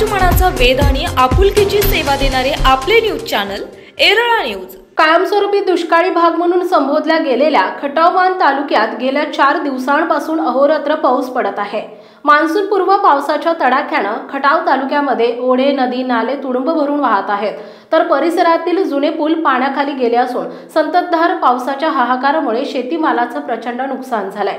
मराठमोळ्याचा वेध आणि आपुलकीची सेवा देणारे आपले न्यूज चॅनल एरळा न्यूज। कायमस्वरूपी दुष्काळी भाग म्हणून संबोधल्या गेलेल्या खटाव तालुक्यात गेल्या 4 दिवसांपासून अहोरात्र पाऊस पडत आहे। मान्सून पूर्व पावसाच्या तडाख्याने खटाव तालुक्यामध्ये ओढे, नदी, नाले तुडुंब भरून वाहत आहेत, तर परिसरातील जुने पूल पाण्याखाली गेले असून संततधार पावसाच्या हाहाकारामुळे शेतीमालाचं प्रचंड नुकसान झालंय।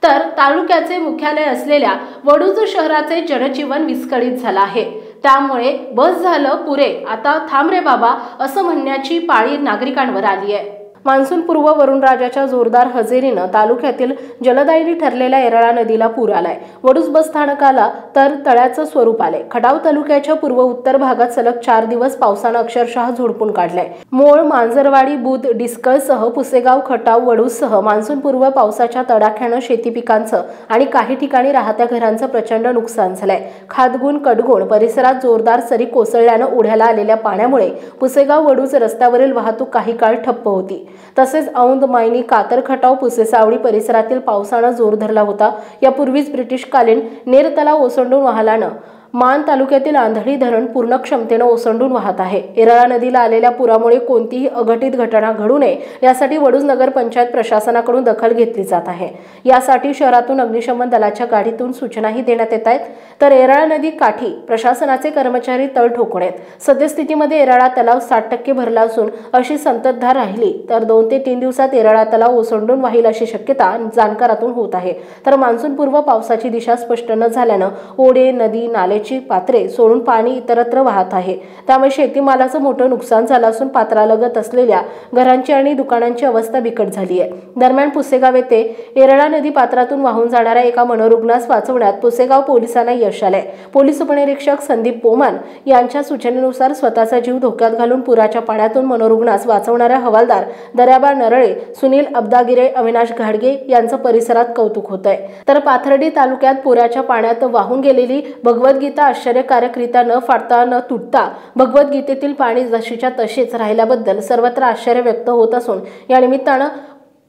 तर तालुक्याचे मुख्यालय असलेल्या वडूज शहराचे जनजीवन विस्कळीत झालं आहे। त्यामुळे बस झालं पुरे, आता थांब रे बाबा असं म्हणण्याची पाळी नागरिकांवर आली आहे। मान्सून पूर्व वरुणराजाच्या जोरदार हजेरीने तालुक्यातील जलदायिनी ठरलेल्या एरळा नदीला पूर आलाय। वडूज बस स्थानकाला तर तळ्याचं स्वरूप आले। खटाव तालुक्याच्या पूर्व उत्तर भागात सलग 4 दिवस पावसानं अक्षरशः झोडपून काढलंय। मोळ, मांजरवाडी, बुध, डिस्कळसह पुसेगाव, खटाव, वडूजसह मान्सून पूर्व पावसाच्या तडाख्यानं शेती पिकांचं आणि काही ठिकाणी राहत्या घरांचं प्रचंड नुकसान झालंय। खातगुण, कडगुण परिसरात जोरदार सरी कोसळल्यानं ओढ्याला आलेल्या पाण्यामुळे पुसेगाव वडूज रस्त्यावरील वाहतूक काही काळ ठप्प होती। तसेच औंध, मायनी, कातर, खटाव, पुसेसावळी परिसरातील पावसानं जोर धरला होता। यापूर्वीच ब्रिटिशकालीन नेर तलाव ओसंडून वाहल्यानं मान तालुक्यातील आंधळी धरण पूर्ण क्षमतेने ओसंडून वाहत आहे। एरळा नदीला आलेल्या पुरामुळे कोणतीही अघटित घटना घडू नये यासाठी वडूज नगर पंचायत प्रशासनाकडून दखल घेतली जात आहे। यासाठी शहरातून अग्निशमन दलाच्या गाडीतून सूचनाही देण्यात येत आहेत। तर एरळा नदी काठी प्रशासनाचे कर्मचारी तळ ठोकून आहेत। सद्यस्थितीमध्ये एरळा तलाव 60% भरला असून अशी संततधार राहिली तर 2 ते 3 दिवसात एरळा तलाव ओसंडून वाहील अशी शक्यता जाणकारातून होत आहे। तर मान्सून पूर्व पावसाची दिशा स्पष्ट न झाल्यानं ओढे, नदी, नाले पात्रे सोडून पाणी इतरत्र वाहत आहे। त्यामुळे शेतीमालाचं मोठं नुकसान झालं असून पात्रालगत असलेल्या घरांची आणि दुकानांची अवस्था बिकट झाली आहे। दरम्यान पुसेगाव येथे एरळा नदी पात्रातून वाहून जाणाऱ्या एका मनोरुग्णास वाचवण्यात पुसेगाव पोलिसांना यश आलंय। पोलीस उपनिरीक्षक संदीप पोमान यांच्या सूचनेनुसार स्वतःचा जीव धोक्यात घालून पुराच्या पाण्यातून मनोरुग्णास वाचवणाऱ्या हवालदार दर्याबा नरळे, सुनील अब्दागिरे, अविनाश घाडगे यांचं परिसरात कौतुक होतंय। तर पाथर्डी तालुक्यात पुराच्या पाण्यात वाहून गेलेली भगवद्गीता आश्चर्यकारकरित्या न फाटता न तुटता भगवद्गीतेतील पाणी जशीच्या तशीच राहिल्याबद्दल सर्वत्र आश्चर्य व्यक्त होत असून या निमित्तानं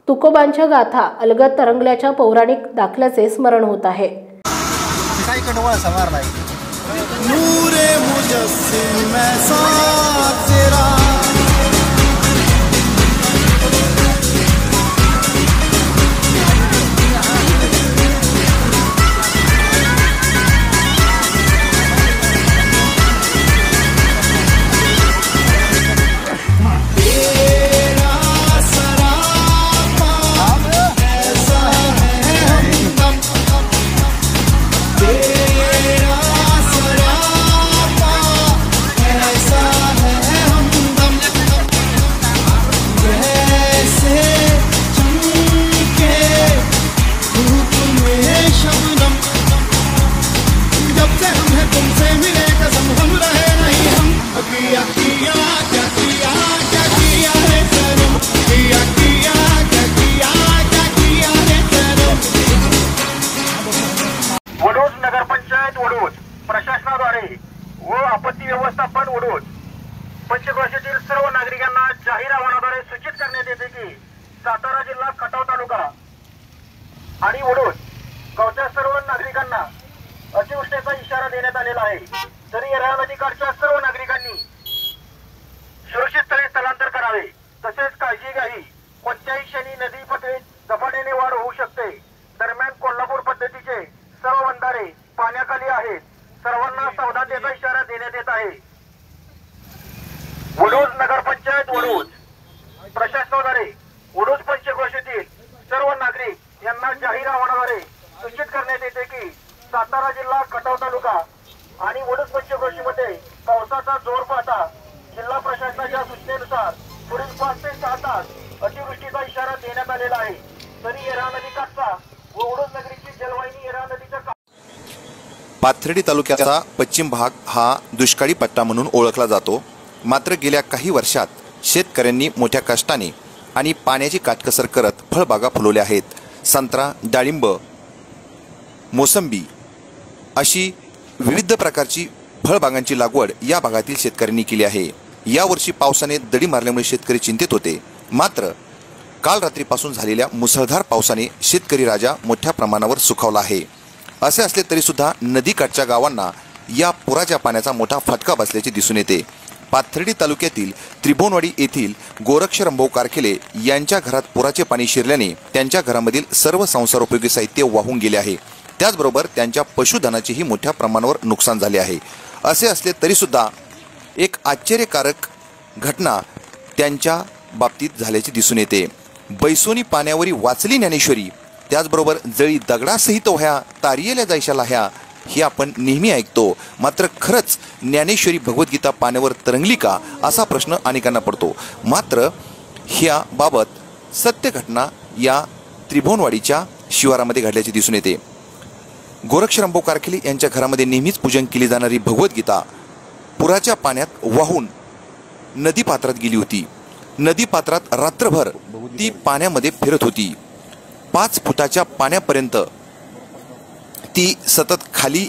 तुकोबांच्या गाथा अलगद तरंगल्याच्या पौराणिक दाखल्याचे स्मरण होत आहे। वडूज नगर पंचायत वडूज प्रशासनाद्वारे व आपत्ती व्यवस्थापन वडूज पंचक्रोशीतील सर्व नागरिकांना जाहीर आवाहनाद्वारे सूचित करण्यात येते की सातारा जिल्हा खटाव तालुका आणि वडूज गावच्या सर्व नागरिकांना अतिवृष्टीचा इशारा देण्यात आलेला आहे। तरी एरळा नदीकाठच्या सर्व नागरिकांनी सुरक्षित स्थळी स्थलांतर करावे। तसेच काळजी घ्यावी, कोणत्याही क्षणी नदी पातळीत झपाट्याने वाढ होऊ शकते। दरम्यान कोल्हापूर पद्धतीचे सर्व बंधारे पाण्याखाली आहेत। सर्वांना सावधानतेचा इशारा देण्यात येत आहे। वडूज नगर पंचायत वडूज प्रशासनाद्वारे वडूज पंचक्रोशीतील सर्व नागरिक यांना जाहीर आवाहनाद्वारे सूचित करण्यात येते की सातारा जिल्हा खटाव तालुका आणि वडूज पंचक्रोशीमध्ये पावसाचा जोर पाहता जिल्हा प्रशासनाच्या सूचनेनुसार पुढील 5 ते 6 तास अतिवृष्टीचा इशारा देण्यात आलेला आहे। तरी एरळा नदीकाठचा व वडूज नगरीची जलवाहिनी एरळा नदीच्या पाथर्डी तालुक्याचा पश्चिम भाग हा दुष्काळी पट्टा म्हणून ओळखला जातो। मात्र गेल्या काही वर्षात शेतकऱ्यांनी मोठ्या कष्टाने आणि पाण्याची काटकसर करत फळबागा फुलवल्या आहेत। संत्रा, डाळिंब, मोसंबी अशी विविध प्रकारची फळबागांची लागवड या भागातील शेतकऱ्यांनी केली आहे। यावर्षी पावसाने दडी मारल्यामुळे शेतकरी चिंतित होते। मात्र काल रात्रीपासून झालेल्या मुसळधार पावसाने शेतकरी राजा मोठ्या प्रमाणावर सुखावला आहे। असे असले तरी सुद्धा नदीकाठच्या गावांना या पुराच्या पाण्याचा मोठा फटका बसल्याचे दिसून येते। पाथर्डी तालुक्यातील त्रिभुवनवाडी येथील गोरक्षरामभाऊ कारखेले यांच्या घरात पुराचे पाणी शिरल्याने त्यांच्या घरामधील सर्व संसारोपयोगी साहित्य वाहून गेले आहे। त्याचबरोबर त्यांच्या पशुधनाचेही मोठ्या प्रमाणावर नुकसान झाले आहे। असे असले तरी सुद्धा एक आश्चर्यकारक घटना त्यांच्या बाबतीत झाल्याचे दिसून येते। बैसोनी पाण्यावरी वाचली ज्ञानेश्वरी, त्याचबरोबर जळी दगडासहित वह्या तारियेल्या जायशा लाह्या हे आपण नेहमी ऐकतो, मात्र खरंच ज्ञानेश्वरी भगवद्गीता पाण्यावर तरंगली का असा प्रश्न अनेकांना पडतो। मात्र ह्या बाबत सत्य घटना या त्रिभुवनवाडीच्या शिवारामध्ये घडल्याचे दिसून येते। गोरक्षरामभाऊ कारखेले यांच्या घरामध्ये नेहमीच पूजन केली जाणारी भगवद्गीता पुराच्या पाण्यात वाहून नदीपात्रात गेली होती। नदीपात्रात रात्रभर ती पाण्यामध्ये फिरत होती। 5 फुटाच्या पाण्यापर्यंत ती सतत खाली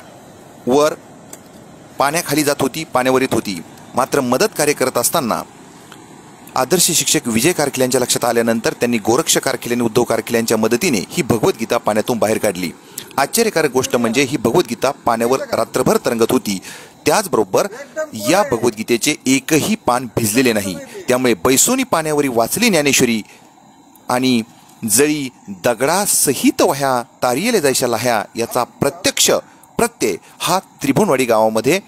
वर पाण्याखाली जात होती, पाण्यावर येत होती। मात्र मदत कार्य करत असताना आदर्श शिक्षक विजय कारखेले यांच्या लक्षात आल्यानंतर त्यांनी गोरक्ष कारखेले आणि उद्धव कारखेले यांच्या मदतीने ही भगवद्गीता पाण्यातून बाहेर काढली। आश्चर्यकारक गोष्ट म्हणजे ही भगवद्गीता पाण्यावर रात्रभर तरंगत होती, त्याचबरोबर या भगवद्गीतेचे एकही पान भिजलेले नाही। त्यामुळे बैसोनी पाण्यावरी वाचली ज्ञानेश्वरी आणि जळी दगडासहित वह्या तारियेल्या जायशा लाह्या याचा प्रत्यक्ष प्रत्यय हा त्रिभुवनवाडी गावामध्ये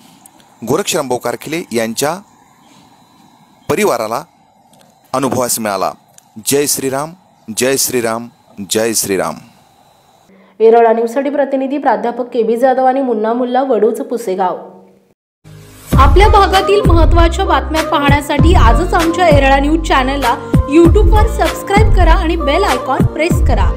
गोरक्षरामभाऊ कारखेले यांच्या परिवाराला अनुभवास मिळाला। जय श्रीराम, जय श्रीराम, जय श्रीराम। येरळा न्यूजसाठी प्रतिनिधी प्राध्यापक के.बी. जाधव आणि मुन्ना मुल्ला, वडूच, पुसेगाव। आपल्या भागातील महत्त्वाच्या बातम्या पाहण्यासाठी आजच आमच्या येरळा न्यूज चॅनलला यूट्यूबवर सबस्क्राईब करा आणि बेल आयकॉन प्रेस करा।